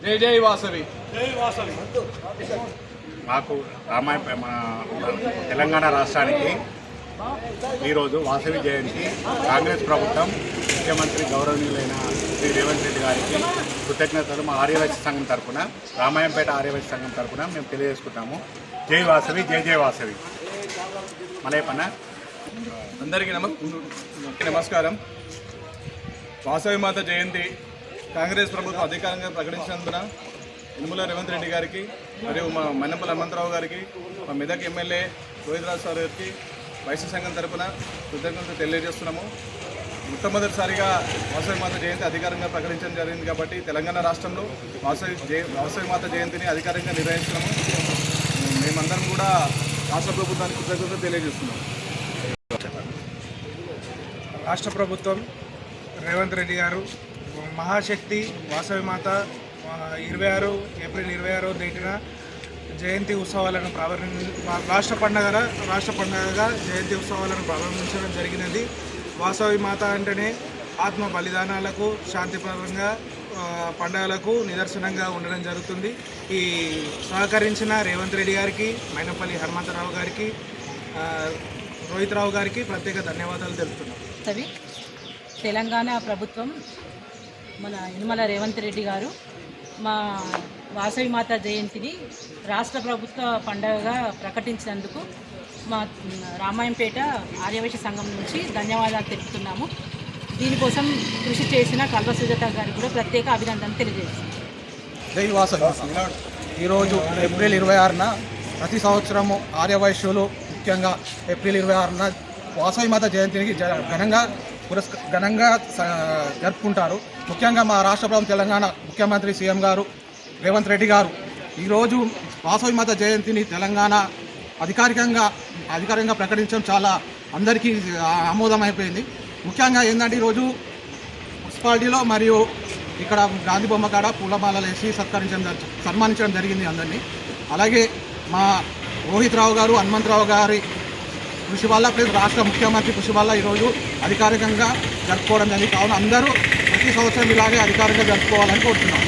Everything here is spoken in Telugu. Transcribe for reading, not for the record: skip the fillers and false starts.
జై జై వాసవి. మాకు మన తెలంగాణ రాష్ట్రానికి ఈరోజు వాసవి జయంతి. కాంగ్రెస్ ప్రభుత్వం ముఖ్యమంత్రి గౌరవనీయులైన శ్రీ రేవంత్ రెడ్డి గారికి కృతజ్ఞతలు మా ఆర్యవైశ్య సంఘం తరఫున, రామాయంపేట ఆర్యవైశ్య సంఘం తరఫున మేము తెలియజేసుకుంటాము. జై వాసవి, జై జై వాసవి. మలయపన్న అందరికీ నమస్కారం. వాసవి మాత జయంతి కాంగ్రెస్ ప్రభుత్వం అధికారంగా ప్రకటించినందున యనమల రేవంత్ రెడ్డి గారికి మరియు మా మన్నెపల్లి హనుమంతరావు గారికి, మా మెదక్ ఎమ్మెల్యే రోహిత్ రాజ్ సార్ గారికి వైశ్య సంఘం తరఫున కృతజ్ఞతలు తెలియజేస్తున్నాము. మొట్టమొదటిసారిగా వాసవి మాత జయంతి అధికారంగా ప్రకటించడం జరిగింది కాబట్టి తెలంగాణ రాష్ట్రంలో వాసవి మాత జయంతిని అధికారికంగా నిర్వహిస్తున్నాము. మేమందరం కూడా రాష్ట్ర ప్రభుత్వానికి కృతజ్ఞతలు తెలియజేస్తున్నాము. రాష్ట్ర ప్రభుత్వం రేవంత్ రెడ్డి గారు మహాశక్తి వాసవి మాత ఏప్రిల్ 26వ తేదీన జయంతి ఉత్సవాలను రాష్ట్ర పండుగగా జయంతి ఉత్సవాలను ప్రారంభించడం జరిగినది. వాసవి మాత అంటేనే ఆత్మ బలిదానాలకు, శాంతిపరంగా పండుగలకు నిదర్శనంగా ఉండడం జరుగుతుంది. ఈ సహకరించిన రేవంత్ రెడ్డి గారికి, మైనపల్లి హనుమంతరావు గారికి, రోహిత్ రావు గారికి ప్రత్యేక ధన్యవాదాలు తెలుపుతున్నాం. తెలంగాణ ప్రభుత్వం మన యనమల రేవంత్ రెడ్డి గారు మా వాసవి మాత జయంతిని రాష్ట్ర ప్రభుత్వ పండుగగా ప్రకటించినందుకు మా రామాయంపేట ఆర్యవైశ్య సంఘం నుంచి ధన్యవాదాలు తెలుపుతున్నాము. దీనికోసం కృషి చేసిన కల్వ సుజాత గారికి కూడా ప్రత్యేక అభినందనలు తెలియజేస్తున్నాం. జై వాసవి. ఈరోజు ఏప్రిల్ 26న ప్రతి సంవత్సరము ఆర్యవైశ్యులు ముఖ్యంగా ఏప్రిల్ 26న వాసవి మాత జయంతికి ఘనంగా జరుపుకుంటారు. ముఖ్యంగా మా రాష్ట్ర ప్రభుత్వం తెలంగాణ ముఖ్యమంత్రి సీఎం గారు రేవంత్ రెడ్డి గారు ఈరోజు వాసవి మాత జయంతిని తెలంగాణ అధికారికంగా ప్రకటించడం చాలా అందరికీ ఆమోదమైపోయింది. ముఖ్యంగా ఏంటంటే ఈరోజు మున్సిపాలిటీలో మరియు ఇక్కడ గాంధీ బొమ్మ కాడ పూలమాలలు వేసి సన్మానించడం జరిగింది అందరినీ. అలాగే మా రోహిత్ రావు గారు, హనుమంతరావు గారి కృషి వల్ల ప్లస్ రాష్ట్ర ముఖ్యమంత్రి కృషి వల్ల ఈరోజు అధికారికంగా జరుపుకోవడం జరిగింది. కావున అందరూ ప్రతి సంవత్సరం ఇలాగే అధికారికంగా జరుపుకోవాలని కోరుతున్నాం.